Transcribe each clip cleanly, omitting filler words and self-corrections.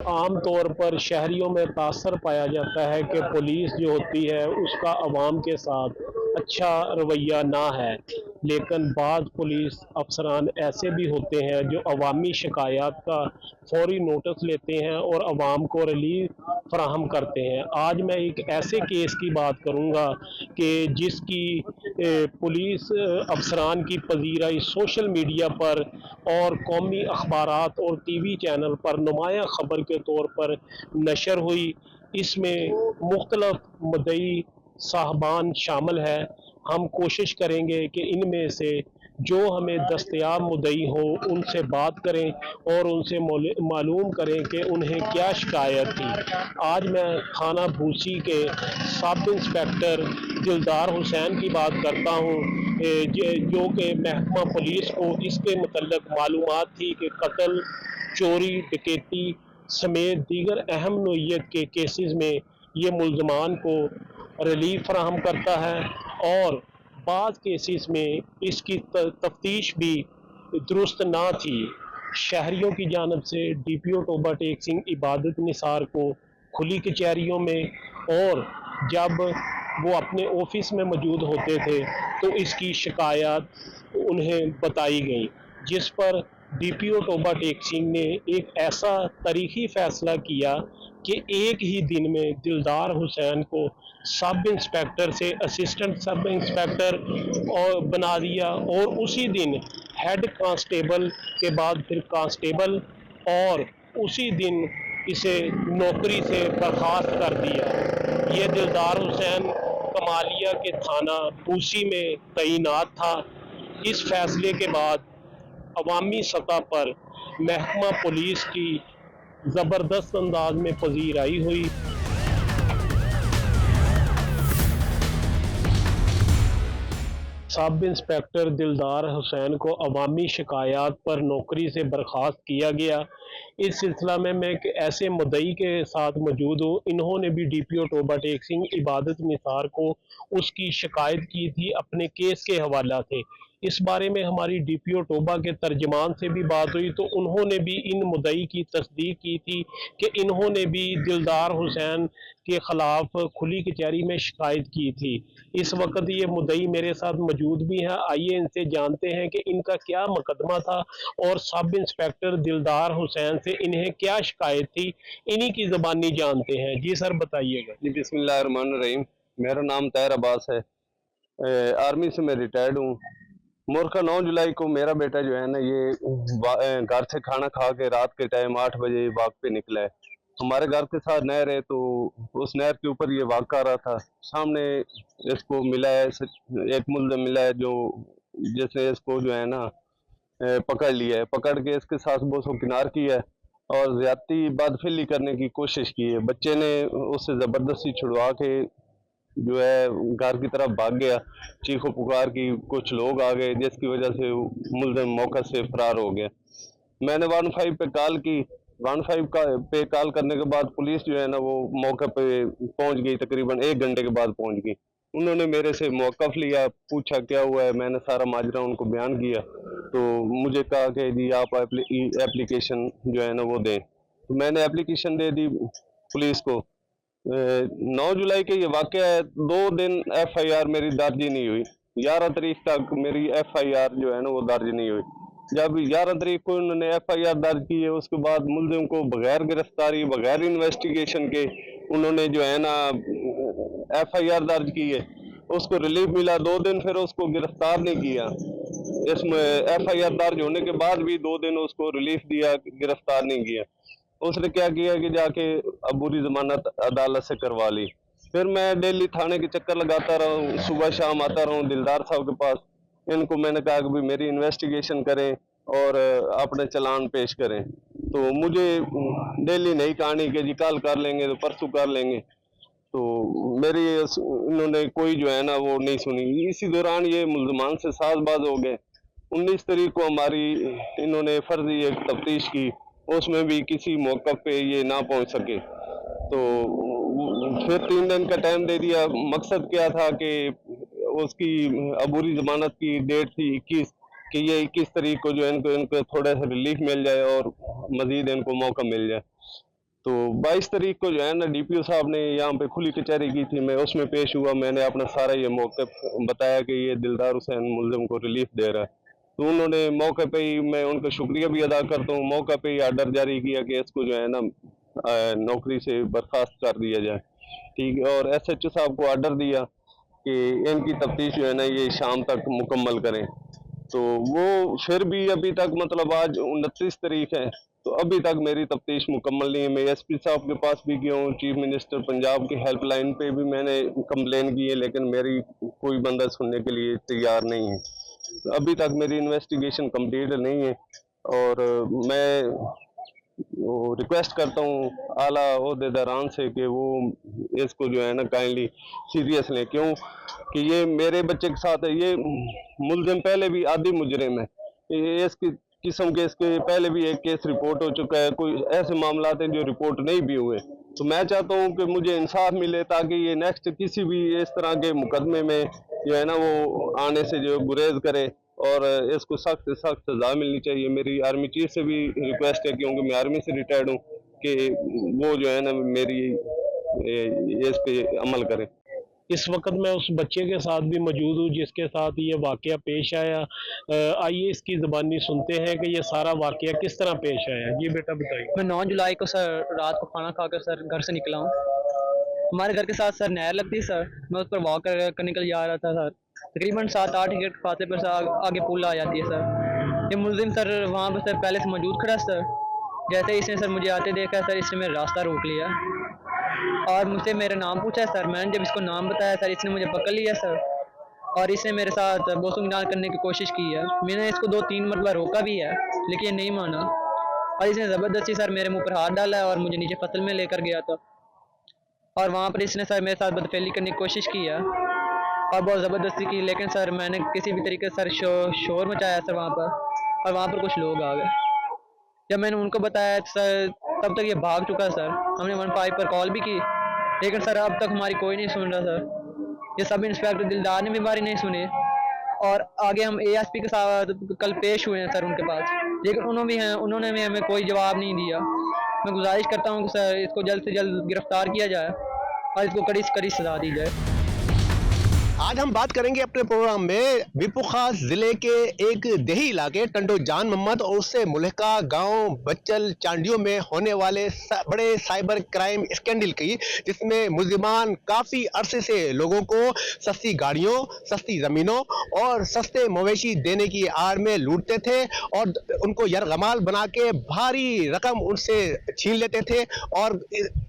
आम तौर पर शहरियों में तासर पाया जाता है कि पुलिस जो होती है उसका अवाम के साथ अच्छा रवैया ना है, लेकिन बाद पुलिस अफसरान ऐसे भी होते हैं जो अवामी शिकायत का फौरी नोटिस लेते हैं और अवाम को रिलीफ फराहम करते हैं। आज मैं एक ऐसे केस की बात करूंगा कि जिसकी पुलिस अफसरान की पजीराई सोशल मीडिया पर और कौमी अखबारात और टीवी चैनल पर नुमाया खबर के तौर पर नशर हुई। इसमें मुख्तलिफ मुद्दई साहबान शामिल है। हम कोशिश करेंगे कि इनमें से जो हमें दस्तयाब मुद्दई हो उनसे बात करें और उनसे मालूम करें कि उन्हें क्या शिकायत थी। आज मैं थाना भूसी के सब इंस्पेक्टर दिलदार हुसैन की बात करता हूँ, जो कि महकमा पुलिस को इसके मुतल्लिक मालूमात थी कि कत्ल, चोरी, डकैती समेत दीगर अहम नोयत के केसेस में ये मुल्ज़मान को रिलीफ फराहम करता है और बाज़ केसेस में इसकी तफ्तीश भी दुरुस्त ना थी। शहरियों की जानब से DPO टोबा टेक सिंह इबादत निसार को खुली कचहरियों में और जब वो अपने ऑफिस में मौजूद होते थे तो इसकी शिकायत उन्हें बताई गई, जिस पर DPO टोबा टेक सिंह ने एक ऐसा तारीखी फैसला किया कि एक ही दिन में दिलदार हुसैन को सब इंस्पेक्टर से असिस्टेंट सब इंस्पेक्टर और बना दिया और उसी दिन हेड कांस्टेबल के बाद फिर कांस्टेबल और उसी दिन इसे नौकरी से बर्खास्त कर दिया। ये दिलदार हुसैन कमालिया के थाना पूसी में तैनात था। इस फैसले के बाद अवामी सतह पर महकमा पुलिस की ज़बरदस्त अंदाज में पजीराई हुई। सब इंस्पेक्टर दिलदार हुसैन को अवामी शिकायत पर नौकरी से बर्खास्त किया गया। इस सिलसिला में मैं एक ऐसे मुद्दई के साथ मौजूद हूँ। इन्होंने भी DPO टोबा टेक सिंह इबादत निसार को उसकी शिकायत की थी अपने केस के हवाला से। इस बारे में हमारी DPO टोबा के तर्जमान से भी बात हुई तो उन्होंने भी इन मुद्दई की तस्दीक की थी कि इन्होंने भी दिलदार हुसैन के खिलाफ खुली कचहरी में शिकायत की थी। इस वक्त ये मुद्दई मेरे साथ मौजूद भी हैं। आइए इनसे जानते हैं कि इनका क्या मुकदमा था और सब इंस्पेक्टर दिलदार हुसैन से इन्हें क्या शिकायत थी। इन्हीं की ज़बानी जानते हैं। जी सर बताइएगा। जी बिस्मिल्लाहिर्रहमानिर्रहीम। मेरा नाम ताहिर अब्बास है। आर्मी से मैं रिटायर्ड हूँ। मोरखा 9 जुलाई को मेरा बेटा जो है ना ये घर से खाना खा के रात के टाइम 8 बजे वाक पे निकला है। हमारे घर के साथ नहर है तो उस नहर के ऊपर ये वाक कर रहा था। सामने इसको मिला है, एक मुल्ज़िम मिला है जो जैसे इसको जो है ना पकड़ लिया है। पकड़ के इसके साथ वो उसको किनार किया है और ज्यादती बदफिली करने की कोशिश की है। बच्चे ने उससे जबरदस्ती छुड़वा के जो है घर की तरफ भाग गया। चीखो पुकार की, कुछ लोग आ गए जिसकी वजह से मुल्ज़िम मौका से फरार हो गया। मैंने 15 पे कॉल की। 15 पे कॉल करने के बाद पुलिस जो है ना वो मौके पे पहुंच गई, तकरीबन 1 घंटे के बाद पहुंच गई। उन्होंने मेरे से मौक़िफ़ लिया, पूछा क्या हुआ है। मैंने सारा माजरा उनको बयान किया तो मुझे कहा कि जी आप एप्लीकेशन जो है ना वो दें। तो मैंने एप्लीकेशन दे दी पुलिस को। 9 जुलाई के ये वाक़या है। 2 दिन FIR मेरी दर्ज ही नहीं हुई। 11 तारीख तक मेरी FIR जो है ना वो दर्ज नहीं हुई। जब 11 तारीख को उन्होंने FIR दर्ज की है उसके बाद मुल्ज़िम को बगैर गिरफ्तारी, बगैर इन्वेस्टिगेशन के उन्होंने जो है ना FIR दर्ज की है। उसको रिलीफ मिला 2 दिन, फिर उसको गिरफ्तार नहीं किया। इसमें FIR दर्ज होने के बाद भी 2 दिन उसको रिलीफ दिया, गिरफ्तार नहीं किया। उसने क्या किया कि जाके अबूरी जमानत अदालत से करवा ली। फिर मैं डेली थाने के चक्कर लगाता रहा हूँ, सुबह शाम आता रहा हूँ दिलदार साहब के पास। इनको मैंने कहा कि भाई मेरी इन्वेस्टिगेशन करें और अपने चालान पेश करें। तो मुझे डेली नई कहानी कि जी कल कर लेंगे तो परसों कर लेंगे। तो मेरी इन्होंने कोई जो है ना वो नहीं सुनी। इसी दौरान ये मुल्ज़मान से साज़बाज़ हो गए। 19 तारीख को हमारी इन्होंने फर्जी एक तफ्तीश की, उसमें भी किसी मौके पे ये ना पहुंच सके। तो फिर 3 दिन का टाइम दे दिया। मकसद क्या था कि उसकी अबूरी जमानत की डेट थी 21 कि ये 21 तारीख को जो है इनको इनको थोड़ा सा रिलीफ मिल जाए और मजीद इनको मौका मिल जाए। तो 22 तारीख को जो है ना डीपीओ साहब ने यहाँ पे खुली कचहरी की थी, मैं उसमें पेश हुआ। मैंने अपना सारा ये मौक़िफ़ बताया कि ये दिलदार हुसैन मुल्ज़िम को रिलीफ दे रहा है, तो उन्होंने मौके पे ही, मैं उनका शुक्रिया भी अदा करता हूँ, मौके पे ही आर्डर जारी किया कि इसको जो है ना नौकरी से बर्खास्त कर दिया जाए। ठीक है, और एसएचओ साहब को आर्डर दिया कि इनकी तफ्तीश जो है ना ये शाम तक मुकम्मल करें। तो वो फिर भी अभी तक, मतलब आज 29 तारीख है, तो अभी तक मेरी तफ्तीश मुकम्मल नहीं है। मैं एसपी साहब के पास भी गया हूँ, चीफ मिनिस्टर पंजाब की हेल्पलाइन पे भी मैंने कंप्लेन की है, लेकिन मेरी कोई बंदा सुनने के लिए तैयार नहीं है। अभी तक मेरी इन्वेस्टिगेशन कंप्लीट नहीं है, और मैं रिक्वेस्ट करता हूँ आला ओहदेदारान से कि वो इसको जो है ना काइंडली सीरियस लें। क्यों कि ये मेरे बच्चे के साथ है, ये मुल्जिम पहले भी आदि मुजरिम है, ये इसकी किस्म के इसके पहले भी एक केस रिपोर्ट हो चुका है, कोई ऐसे मामला हैं जो रिपोर्ट नहीं भी हुए। तो मैं चाहता हूँ कि मुझे इंसाफ मिले, ताकि ये नेक्स्ट किसी भी इस तरह के मुकदमे में जो है ना वो आने से जो गुरेज करे, और इसको सख्त से सख्त सजा मिलनी चाहिए। मेरी आर्मी चीफ से भी रिक्वेस्ट है, क्योंकि मैं आर्मी से रिटायर्ड हूँ, कि वो जो है ना मेरी इस पे अमल करें। इस वक्त मैं उस बच्चे के साथ भी मौजूद हूँ जिसके साथ ये वाकया पेश आया। आइए इसकी ज़बानी सुनते हैं कि ये सारा वाकया किस तरह पेश आया। जी बेटा बताइए। मैं 9 जुलाई को सर रात को खाना खाकर सर घर से निकला हूँ। हमारे घर के साथ सर नहर लगती है सर, मैं उस पर वॉक करने के लिए जा रहा था सर। तकरीबन 7-8 मीटर के फासले पर सर आगे पुल आ जाती है सर। ये मुल्जिम सर वहाँ पर सर पहले से मौजूद खड़ा सर। जैसे ही इसने सर मुझे आते देखा सर, इसने मेरा रास्ता रोक लिया और मुझसे मेरा नाम पूछा सर। मैंने जब इसको नाम बताया सर, इसने मुझे पकड़ लिया सर, और इसने मेरे साथ बोसूंगान करने की कोशिश की है। मैंने इसको 2-3 मरतबा रोका भी है, लेकिन ये नहीं माना, और इसने ज़बरदस्ती सर मेरे मुंह पर हाथ डाला है और मुझे नीचे फसल में लेकर गया था, और वहाँ पर इसने सर मेरे साथ बदफेली करने की कोशिश की है और बहुत ज़बरदस्ती की। लेकिन सर मैंने किसी भी तरीके से सर शोर मचाया सर वहाँ पर, और वहाँ पर कुछ लोग आ गए। जब मैंने उनको बताया सर, तब तक ये भाग चुका सर। हमने 15 पर कॉल भी की, लेकिन सर अब तक हमारी कोई नहीं सुन रहा सर। ये सब इंस्पेक्टर दिलदार ने भी हमारी नहीं सुनी, और आगे हम एएसपी के साथ कल पेश हुए हैं सर उनके पास, लेकिन उन्होंने भी हमें कोई जवाब नहीं दिया। मैं गुजारिश करता हूँ कि सर इसको जल्द से जल्द गिरफ्तार किया जाए और इसको कड़ी से कड़ी सजा दी जाए। आज हम बात करेंगे अपने प्रोग्राम में विपु खास जिले के एक देही इलाके टंडो जान मोहम्मद और उससे मुल्का गांव बच्चल चांडियों में होने वाले बड़े साइबर क्राइम स्कैंडल की, जिसमें मुल्जिमान काफ़ी अरसे से लोगों को सस्ती गाड़ियों, सस्ती ज़मीनों और सस्ते मवेशी देने की आड़ में लूटते थे और उनको यरगमाल बना के भारी रकम उनसे छीन लेते थे। और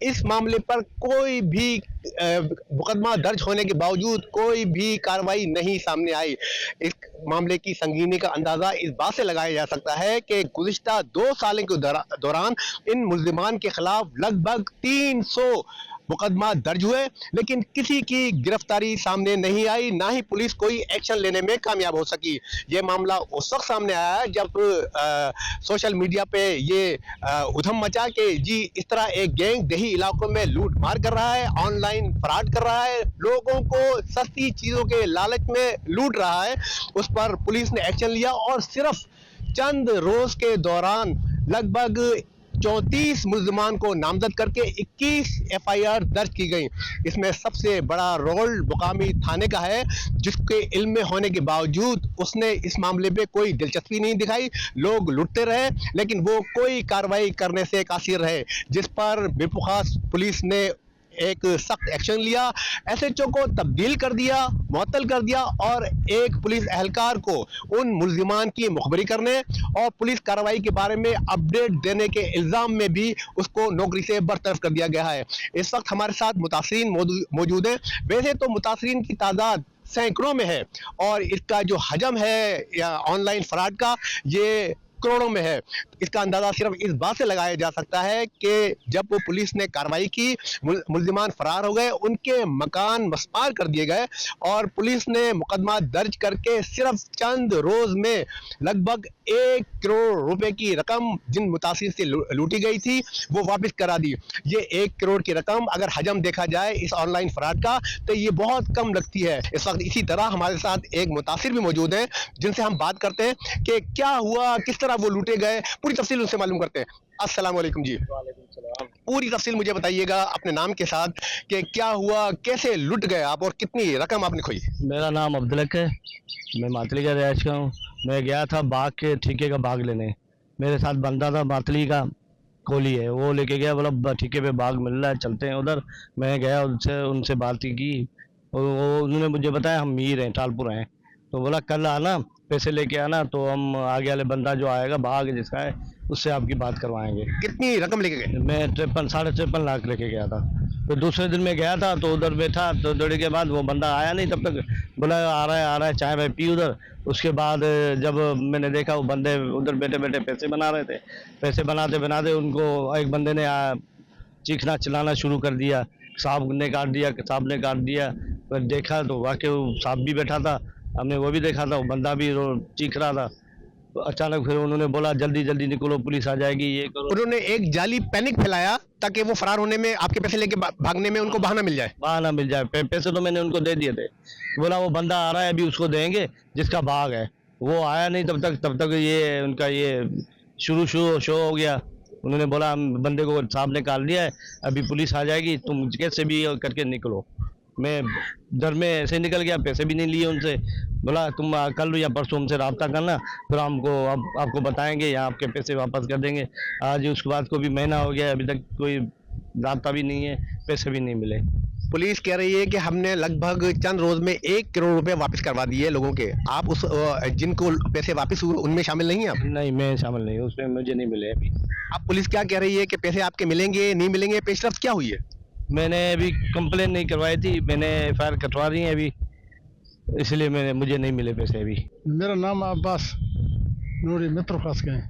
इस मामले पर कोई भी मुकदमा दर्ज होने के बावजूद कोई भी कार्रवाई नहीं सामने आई। इस मामले की संगीनी का अंदाजा इस बात से लगाया जा सकता है कि गुज़िश्ता 2 सालों के दौरान इन मुल्जिमान के खिलाफ लगभग 300 मुकदमा दर्ज हुए, लेकिन किसी की गिरफ्तारी सामने नहीं आई, ना ही पुलिस कोई एक्शन लेने में कामयाब हो सकी। ये मामला उस वक्त सामने आया है जब सोशल मीडिया पे ये उधम मचा कि जी इस तरह एक गैंग देही इलाकों में लूट मार कर रहा है, ऑनलाइन फ्रॉड कर रहा है, लोगों को सस्ती चीज़ों के लालच में लूट रहा है। उस पर पुलिस ने एक्शन लिया और सिर्फ चंद रोज के दौरान लगभग 34 मुल्जिमान को नामजद करके 21 एफआईआर दर्ज की गई। इसमें सबसे बड़ा रोल मुकामी थाने का है, जिसके इल्म में होने के बावजूद उसने इस मामले पे कोई दिलचस्पी नहीं दिखाई। लोग लुटते रहे, लेकिन वो कोई कार्रवाई करने से कासिर रहे, जिस पर विपु खास पुलिस ने एक सख्त एक्शन लिया, एसएचओ को तब्दील कर दिया, मुअत्तल कर दिया और एक पुलिस एहलकार को उन मुल्जिमान की मुखबरी करने और पुलिस कार्रवाई के बारे में अपडेट देने के इल्ज़ाम में भी उसको नौकरी से बरतरफ कर दिया गया है। इस वक्त हमारे साथ मुतासरीन मौजूद हैं। वैसे तो मुतासरीन की तादाद सैकड़ों में है और इसका जो हजम है या ऑनलाइन फ्रॉड का, ये करोड़ों में है। इसका अंदाजा सिर्फ इस बात से लगाया जा सकता है कि जब वो पुलिस ने कार्रवाई की, मुल्जिमान फरार हो गए, उनके मकान मस्मार कर दिए गए और पुलिस ने मुकदमा दर्ज करके सिर्फ चंद रोज में लगभग 1 करोड़ रुपए की रकम जिन मुतासिर से लूटी गई थी वो वापस करा दी। ये 1 करोड़ की रकम अगर हजम देखा जाए इस ऑनलाइन फ्रॉड का तो ये बहुत कम लगती है। इस वक्त इसी तरह हमारे साथ एक मुतासिर भी मौजूद हैं, जिनसे हम बात करते हैं कि क्या हुआ, किस तरह वो लूटे गए, पूरी तफसील उनसे मालूम करते हैं। अस्सलाम वालेकुम जी। पूरी तफसील मुझे बताइएगा अपने नाम के साथ कि क्या हुआ, कैसे लुट गए आप और कितनी रकम आपने खोई। मेरा नाम अब्दुलक है, मैं मातली का रहायश का हूँ। मैं गया था बाग के ठेके का बाग लेने, मेरे साथ बंदा था मातली का कोली है, वो लेके गया, बोला ठेके पे बाग मिल रहा है चलते हैं उधर। मैं गया, उनसे उनसे बात की और वो उन्होंने मुझे बताया हम मीर हैं, टालपुर हैं। तो बोला कल आना, पैसे लेके आना, तो हम आगे वाले बंदा जो आएगा बाग जिसका है उससे आपकी बात करवाएंगे। कितनी रकम लेके गए। मैं 53-53 लाख लेके गया था। तो दूसरे दिन मैं गया था तो उधर बैठा, तो थोड़ी के बाद वो बंदा आया नहीं, तब तक बोला आ रहा है चाय भाई पी उधर। उसके बाद जब मैंने देखा वो बंदे उधर बैठे बैठे पैसे बना रहे थे, पैसे बनाते बनाते उनको एक बंदे ने चीखना चिल्लाना शुरू कर दिया, सांप ने काट दिया, सांप ने काट दिया। फिर देखा तो वाकई वो सांप भी बैठा था, हमने वो भी देखा था, वो बंदा भी चीख रहा था। तो अचानक फिर उन्होंने बोला जल्दी जल्दी निकलो, पुलिस आ जाएगी, ये करो। उन्होंने एक जाली पैनिक फैलाया ताकि वो फरार होने में, आपके पैसे लेके भागने में उनको बहाना मिल जाए। बहाना मिल जाए। पैसे तो मैंने उनको दे दिए थे, बोला वो बंदा आ रहा है अभी उसको देंगे जिसका बाग है। वो आया नहीं तब तक ये उनका ये शुरू शो हो गया। उन्होंने बोला हम बंदे को सांप ने काट लिया है, अभी पुलिस आ जाएगी, तुम कैसे भी करके निकलो। मैं डर में ऐसे निकल गया, पैसे भी नहीं लिए उनसे। बोला तुम कल या परसों हमसे रब्ता करना, फिर हमको आपको बताएंगे या आपके पैसे वापस कर देंगे। आज उसके बाद को भी महीना हो गया, अभी तक कोई रब्ता भी नहीं है, पैसे भी नहीं मिले। पुलिस कह रही है कि हमने लगभग चंद रोज में 1 करोड़ रुपए वापस करवा दिए लोगों के। आप उस जिनको पैसे वापस हुए उनमें शामिल नहीं है आप? नहीं, मैं शामिल नहीं, उसमें मुझे नहीं मिले अभी। अब पुलिस क्या कह रही है कि पैसे आपके मिलेंगे नहीं मिलेंगे, पेशरफ्त क्या हुई है? मैंने अभी कंप्लेन नहीं करवाई थी, मैंने एफआईआर कटवा दी है अभी, इसलिए मुझे नहीं मिले पैसे अभी। मेरा नाम अब्बास नूरी मित्र खास के हैं।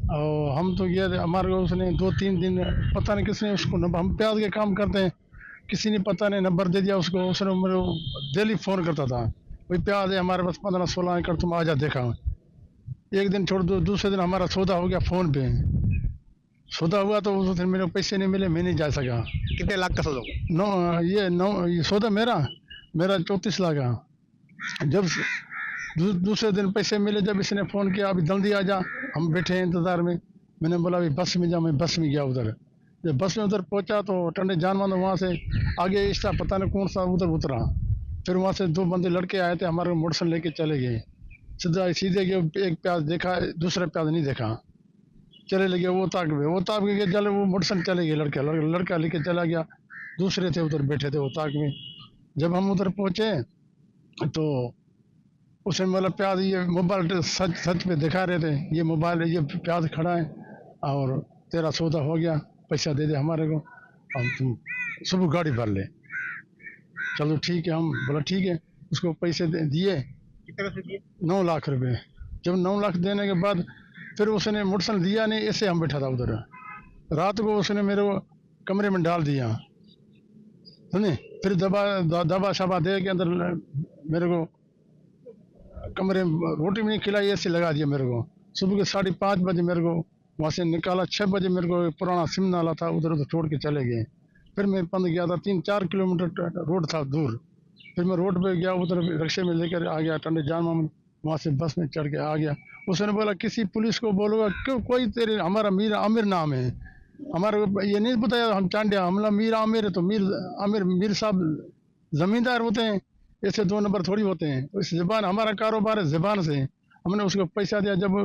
और हम तो ये हमारे को उसने 2-3 दिन पता नहीं किसने उसको नंबर, हम प्याज के काम करते हैं, किसी ने पता नहीं नंबर दे दिया उसको। उसने मेरे डेली फ़ोन करता था, भाई प्याज है हमारे पास 15-16 एकड़, तुम आ जा देखा। एक दिन छोड़ दो, दूसरे दिन हमारा सौदा हो गया फ़ोन पे। सौदा हुआ तो उस दिन मेरे को पैसे नहीं मिले, मैं नहीं जा सका। कितने लाख का सौदा? ये सौदा मेरा 34 लाख का। जब दूसरे दिन पैसे मिले, जब इसने फ़ोन किया अभी जल्दी आ जा, हम बैठे हैं इंतज़ार में। मैंने बोला अभी बस में जा, मैं बस में गया उधर। जब बस में उधर पहुंचा तो टंडे जान मानो वहाँ से आगे इसका पता नहीं कौन सा उधर उतरा। फिर वहाँ से 2 बंदे लड़के आए थे, हमारे मोटरसाइकिल लेके चले गए। सीधे गए, एक प्याज देखा, दूसरा प्याज नहीं देखा, चले लगे। वो ताक के चले, वो मोटरसाइकिल चले गए। लड़का लेके चला गया, दूसरे थे उधर बैठे थे वो ताक में। जब हम उधर पहुँचे तो उसने मतलब प्याज, ये मोबाइल सच पे दिखा रहे थे, ये मोबाइल ये प्याज खड़ा है और तेरा सौदा हो गया, पैसा दे दे हमारे को, हम तुम सुबह गाड़ी भर ले। चलो ठीक है, हम बोला ठीक है। उसको पैसे दिए। कितने पैसे दिए? 9 लाख रुपए। जब 9 लाख देने के बाद फिर उसने मोटरसाइकिल दिया नहीं, ऐसे हम बैठा था उधर। रात को उसने मेरे को कमरे में डाल दिया, सुने। फिर दवा शबा दे के अंदर मेरे को कमरे में रोटी में नहीं खिलाई, ऐसे लगा दिया मेरे को। सुबह के 5:30 बजे मेरे को वहाँ से निकाला। 6 बजे मेरे को पुराना सिम नाला था, उधर छोड़ के चले गए। फिर मैं बंद गया था, 3-4 किलोमीटर रोड था दूर। फिर मैं रोड पे गया, उधर रिक्शे में लेकर आ गया टंडे जान मोहम्मद, वहाँ से बस में चढ़ के आ गया। उसने बोला किसी पुलिस को बोलोगा क्यों, कोई तेरे, हमारा मीर आमिर नाम है, हमारे ये नहीं बताया हम चांडिया, हमला मीर आमिर है तो मीर साहब जमींदार होते हैं, ऐसे 2 नंबर थोड़ी होते हैं। इस ज़बान, हमारा कारोबार है ज़बान से। हमने उसको पैसा दिया। जब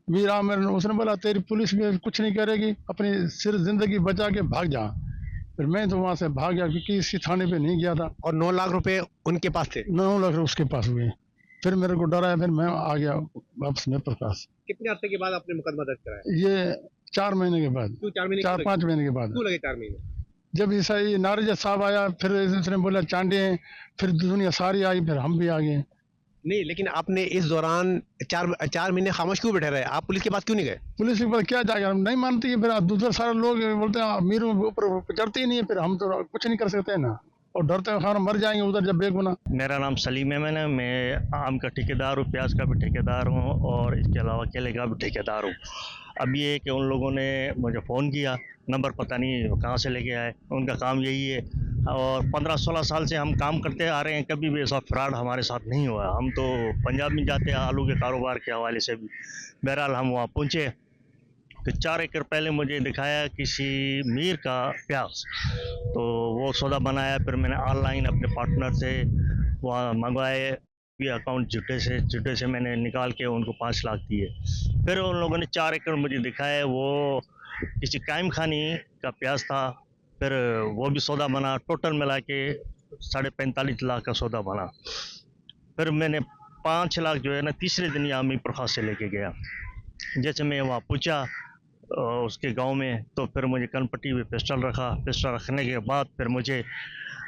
मीर आमिर उसने बोला तेरी पुलिस में कुछ नहीं करेगी, अपनी सिर्फ ज़िंदगी बचा के भाग जा। फिर मैं तो वहाँ से भाग गया, क्योंकि किसी थाने पे नहीं गया था। और 9 लाख रुपए उनके पास थे? 9 लाख उसके पास हुए। फिर मेरे को डराया, फिर मैं आ गया वापस मेरे पास। कितने हफ्ते के बाद आपने मुकदमा दर्ज कराया? ये 4 महीने के बाद। 4-5 महीने के बाद। क्यों लगे 4 महीने? जब ऐसा ये नारजा साहब आया, फिर इसने बोला चांडे हैं, फिर दुनिया सारी आई, फिर हम भी आ गए। नहीं, लेकिन आपने इस दौरान 4 महीने खामोश क्यों बैठे रहे? आप पुलिस के पास क्यों नहीं गए? पुलिस के पास क्या जाएगा, हम नहीं मानती है। फिर दूसरे सारे लोग बोलते हैं अमीरों के ऊपर चढ़ते ही नहीं है, फिर हम तो कुछ नहीं कर सकते हैं ना, और डरते हैं खाना मर जाएंगे उधर जब बेग बना। मेरा नाम सलीम है, मैं आम का ठेकेदार हूँ, प्याज का भी ठेकेदार हूँ और इसके अलावा केले का भी ठेकेदार हूँ। अब ये कि उन लोगों ने मुझे फ़ोन किया, नंबर पता नहीं कहाँ से लेके आए, उनका काम यही है। और 15-16 साल से हम काम करते आ रहे हैं, कभी भी ऐसा फ्रॉड हमारे साथ नहीं हुआ। हम तो पंजाब में जाते हैं आलू के कारोबार के हवाले से भी। बहरहाल हम वहाँ पहुँचे, तो 4 एकड़ पहले मुझे दिखाया किसी मीर का प्याज, तो वो सौदा बनाया। फिर मैंने ऑनलाइन अपने पार्टनर से वहाँ मंगवाए, ये अकाउंट जुटे से मैंने निकाल के उनको 5 लाख दिए। फिर उन लोगों ने 4 एकड़ मुझे दिखाया, वो किसी कायम खानी का प्याज था। फिर वो भी सौदा बना, टोटल मिला के 45.5 लाख का सौदा बना। फिर मैंने 5 लाख जो है ना तीसरे दिन यहाँ मीर प्रकाश से लेके गया। जैसे मैं वहाँ पूछा उसके गांव में, तो फिर मुझे कनपट्टी में पिस्टल रखा। पिस्टल रखने के बाद फिर मुझे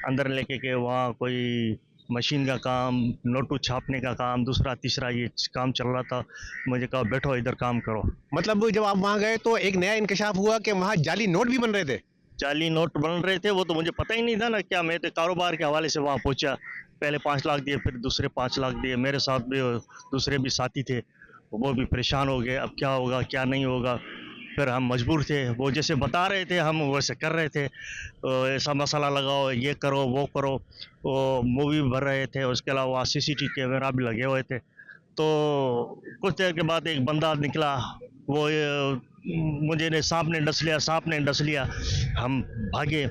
अंदर लेके गए। वहाँ कोई मशीन का काम, नोटू छापने का काम, दूसरा तीसरा ये काम चल रहा था। मुझे कहा बैठो इधर काम करो। मतलब जब आप वहां गए तो एक नया इंकशाफ हुआ कि वहां जाली नोट भी बन रहे थे। जाली नोट बन रहे थे, वो तो मुझे पता ही नहीं था ना क्या। मैं तो कारोबार के हवाले से वहाँ पहुँचा। पहले 5 लाख दिए, फिर दूसरे 5 लाख दिए। मेरे साथ भी दूसरे भी साथी थे, वो भी परेशान हो गए, अब क्या होगा क्या नहीं होगा। फिर हम मजबूर थे, वो जैसे बता रहे थे हम वैसे कर रहे थे। ऐसा मसाला लगाओ, ये करो वो करो। वो मूवी भर रहे थे, उसके अलावा CCTV कैमरा भी लगे हुए थे। तो कुछ देर के बाद एक बंदा निकला, वो मुझे ने सांप ने डस लिया। हम भागे,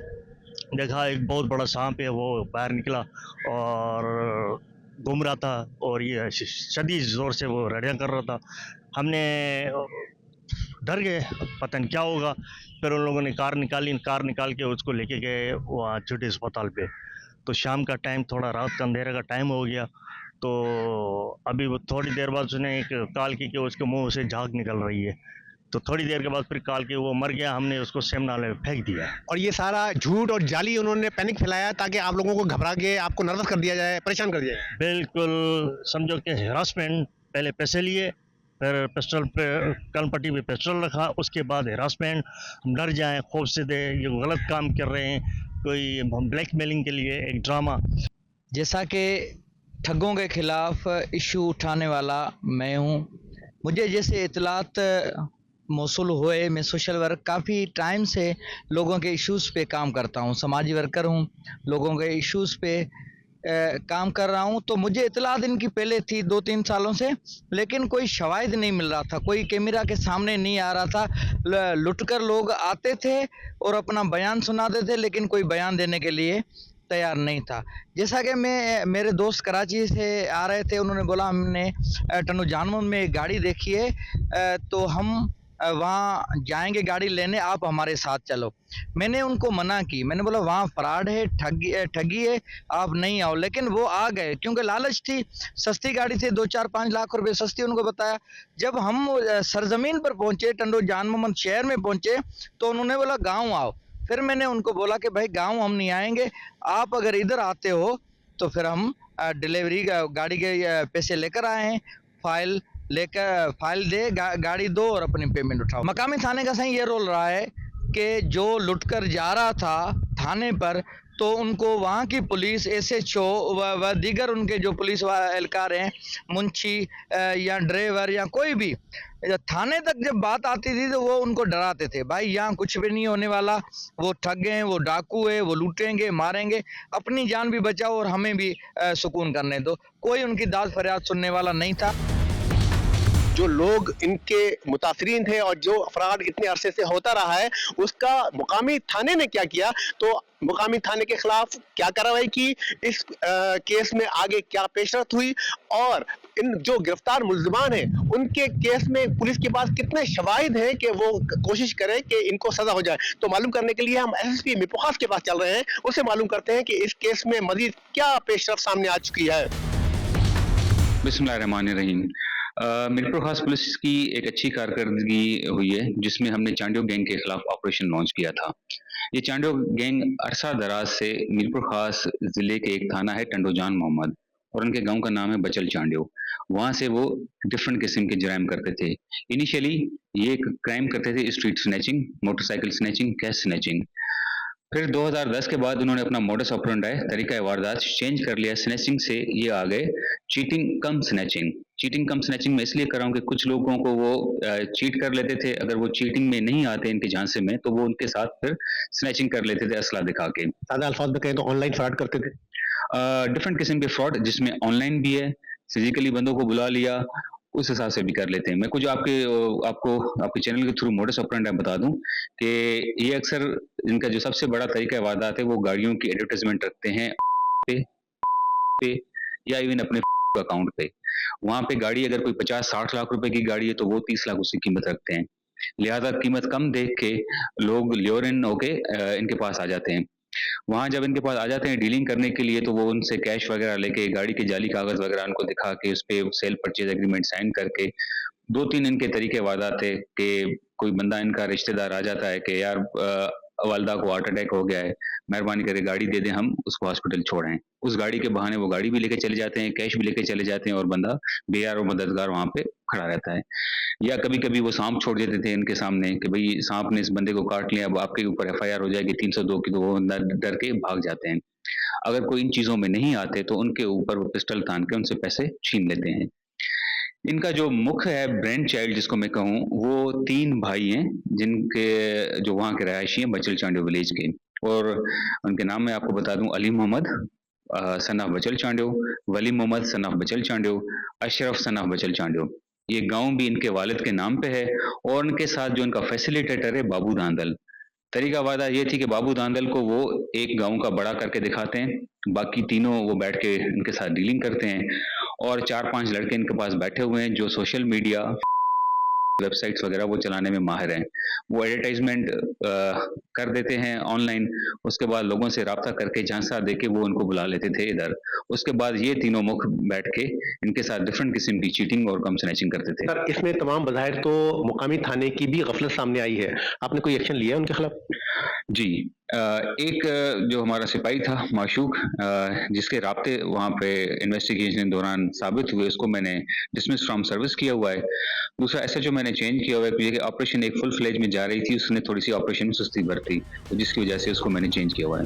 देखा एक बहुत बड़ा सांप है, वो बाहर निकला और घूम रहा था, और ये शदीद ज़ोर से वो रड़ियाँ कर रहा था। हमने डर गए, पता नहीं क्या होगा। फिर उन लोगों ने कार निकाल के उसको लेके गए वहाँ छोटे अस्पताल पे। तो शाम का टाइम, थोड़ा रात का अंधेरे का टाइम हो गया। तो अभी वो थोड़ी देर बाद उसने एक कॉल की कि उसके मुंह से झाग निकल रही है। तो थोड़ी देर के बाद फिर कॉल की वो मर गया। हमने उसको सेम नाले में फेंक दिया। और ये सारा झूठ और जाली उन्होंने पैनिक फैलाया ताकि आप लोगों को घबरा के आपको नर्वस कर दिया जाए, परेशान कर दिया जाए। बिल्कुल समझो कि हरासमेंट। पहले पैसे लिए, फिर पिस्टल पे कनपट्टी पे पिस्टल रखा, उसके बाद हरासमेंट। हम डर जाएं, खौफ से दे, ये गलत काम कर रहे हैं, कोई ब्लैकमेलिंग के लिए एक ड्रामा। जैसा कि ठगों के खिलाफ इशू उठाने वाला मैं हूं, मुझे जैसे इतलात मौसूल हुए, मैं सोशल वर्क काफ़ी टाइम से लोगों के इश्यूज़ पे काम करता हूं, समाजी वर्कर हूं, लोगों के इश्यूज़ पे काम कर रहा हूं। तो मुझे इतलात इनकी पहले थी 2-3 सालों से, लेकिन कोई शवाहिद नहीं मिल रहा था, कोई कैमरा के सामने नहीं आ रहा था। लुटकर लोग आते थे और अपना बयान सुनाते थे, लेकिन कोई बयान देने के लिए तैयार नहीं था। जैसा कि मेरे दोस्त कराची से आ रहे थे, उन्होंने बोला हमने टंडो जानमन में एक गाड़ी देखी है, तो हम वहाँ जाएंगे गाड़ी लेने, आप हमारे साथ चलो। मैंने उनको मना की, मैंने बोला वहाँ फ्रॉड है, ठगी है, आप नहीं आओ। लेकिन वो आ गए, क्योंकि लालच थी, सस्ती गाड़ी थी, 2-4-5 लाख रुपए सस्ती उनको बताया। जब हम सरजमीन पर पहुंचे, टंडो जान मोहम्मद शहर में पहुंचे, तो उन्होंने बोला गाँव आओ। फिर मैंने उनको बोला कि भाई गाँव हम नहीं आएंगे, आप अगर इधर आते हो तो फिर हम डिलीवरी गाड़ी के पैसे लेकर आए हैं, फाइल दे, गाड़ी दो और अपनी पेमेंट उठाओ। मकामी थाने का सही ये रोल रहा है कि जो लुटकर जा रहा था थाने पर, तो उनको वहाँ की पुलिस, SHO व दीगर उनके जो पुलिस एहलकार हैं, मुंशी या ड्राइवर या कोई भी, थाने तक जब बात आती थी तो वो उनको डराते थे, भाई यहाँ कुछ भी नहीं होने वाला, वो ठग हैं, वो डाकू है, वो लूटेंगे, मारेंगे, अपनी जान भी बचाओ और हमें भी सुकून करने दो। कोई उनकी दाद फरियाद सुनने वाला नहीं था। जो लोग इनके मुतासरीन थे और जो अफराद इतने अरसे से होता रहा है, उसका मुकामी थाने ने क्या किया, तो मुकामी थाने के खिलाफ क्या कार्रवाई की, इस केस में आगे क्या पेशरफ हुई, और इन जो गिरफ्तार मुल्जिमान हैं उनके केस में पुलिस के पास कितने शवाहिद हैं कि वो कोशिश करें कि इनको सजा हो जाए, तो मालूम करने के लिए हम SSP मीर प्रकाश के पास चल रहे हैं। उससे मालूम करते हैं कि इस केस में मजीद क्या पेशरफ सामने आ चुकी है। बिस्मिल्लाहिर्रहमानिर्रहीम। मीर प्रकाश पुलिस की एक अच्छी कारकर्दगी हुई है, जिसमें हमने चांडियो गैंग के खिलाफ ऑपरेशन लॉन्च किया था। ये चांडियो गैंग अरसा दराज से मीर प्रकाश जिले के एक थाना है टंडो जान मोहम्मद, और उनके गांव का नाम है बचल चांडियो। वहां से वो डिफरेंट किस्म के जराइम करते थे। इनिशियली ये एक क्राइम करते थे street snatching, motorcycle snatching, cash snatching. फिर 2010 के बाद उन्होंने अपना मोडस ऑपरेंडी तरीका वारदात चेंज कर लिया। स्नैचिंग से ये आ गए चीटिंग कम स्नैचिंग। चीटिंग कम स्नैचिंग में इसलिए कर रहा हूँ कि कुछ लोगों को वो चीट कर लेते थे, अगर वो चीटिंग में नहीं आते इनके झांसे में, तो वो उनके साथ फिर स्नैचिंग कर लेते थे असला दिखा के। सादा अल्फाज में कहें तो ऑनलाइन फ्रॉड करते थे। डिफरेंट किस्म के फ्रॉड, जिसमें ऑनलाइन भी है, फिजिकली बंदों को बुला लिया, उस हिसाब से भी कर लेते हैं। मैं कुछ आपको आपके चैनल के थ्रू मोडस ऑपरेंडी बता दूं कि ये अक्सर इनका जो सबसे बड़ा तरीका वारदात है वो गाड़ियों की एडवर्टाइजमेंट रखते हैं पे या इवन अपने अकाउंट पे। वहां पे गाड़ी अगर कोई 50-60 लाख रुपए की गाड़ी है तो वो 30 लाख उसकी कीमत रखते हैं। लिहाजा कीमत कम देख के लोग ल्योरिन होके इनके पास आ जाते हैं। वहां जब इनके पास आ जाते हैं डीलिंग करने के लिए तो वो उनसे कैश वगैरह लेके गाड़ी के जाली कागज वगैरह उनको दिखा के उस पे सेल परचेज एग्रीमेंट साइन करके 2-3 इनके तरीके वारदात थे कि कोई बंदा इनका रिश्तेदार आ जाता है कि यार वालदा को हार्ट अटैक हो गया है, मेहरबानी करके गाड़ी दे दें, हम उसको हॉस्पिटल छोड़ें। उस गाड़ी के बहाने वो गाड़ी भी लेके चले जाते हैं, कैश भी लेके चले जाते हैं और बंदा बेयार और मददगार वहां पे खड़ा रहता है। या कभी कभी वो सांप छोड़ देते थे इनके सामने कि भाई सांप ने इस बंदे को काट लिया, अब आपके ऊपर FIR हो जाएगी 302 की, तो वो बंदा डर के भाग जाते हैं। अगर कोई इन चीजों में नहीं आते तो उनके ऊपर वो पिस्टल तान के उनसे पैसे छीन लेते हैं। इनका जो मुख्य है ब्रेन चाइल्ड जिसको मैं कहूँ, वो 3 भाई हैं जिनके जो वहाँ के रहायशी हैं बचल चांडियो विलेज के, और उनके नाम मैं आपको बता दूं, अली मोहम्मद सन ऑफ बचल चांडियो, वली मोहम्मद सन ऑफ बचल चांडियो, अशरफ सन ऑफ बचल चांडियो। ये गांव भी इनके वालिद के नाम पे है और उनके साथ जो इनका फैसिलिटेटर है बाबू दांदल। तरीका वादा ये थी कि बाबू दांदल को वो एक गांव का बड़ा करके दिखाते हैं, बाकी तीनों वो बैठ के इनके साथ डीलिंग करते हैं और 4-5 लड़के इनके पास बैठे हुए हैं जो सोशल मीडिया वेबसाइट्स वगैरह वो चलाने में माहिर हैं। वो एडवर्टाइजमेंट कर देते हैं ऑनलाइन, उसके बाद लोगों से रब्ता करके झांसा देके वो उनको बुला लेते थे इधर। उसके बाद ये तीनों मुख बैठ के इनके साथ डिफरेंट किस्म की चीटिंग और कम स्नैचिंग करते थे। सर, इसमें तमाम बज़ाहिर तो मुकामी थाने की भी गफलत सामने आई है, आपने कोई एक्शन लिया उनके खिलाफ? जी, एक जो हमारा सिपाही था माशूक, जिसके राब्ते वहाँ पे इन्वेस्टिगेशन के दौरान साबित हुए, उसको मैंने डिसमिस फ्रॉम सर्विस किया हुआ है। दूसरा SHO मैंने चेंज किया हुआ है क्योंकि ऑपरेशन एक फुल फ्लेज में जा रही थी, उसने थोड़ी सी ऑपरेशन में सुस्ती बरती, तो जिसकी वजह से उसको मैंने चेंज किया हुआ है।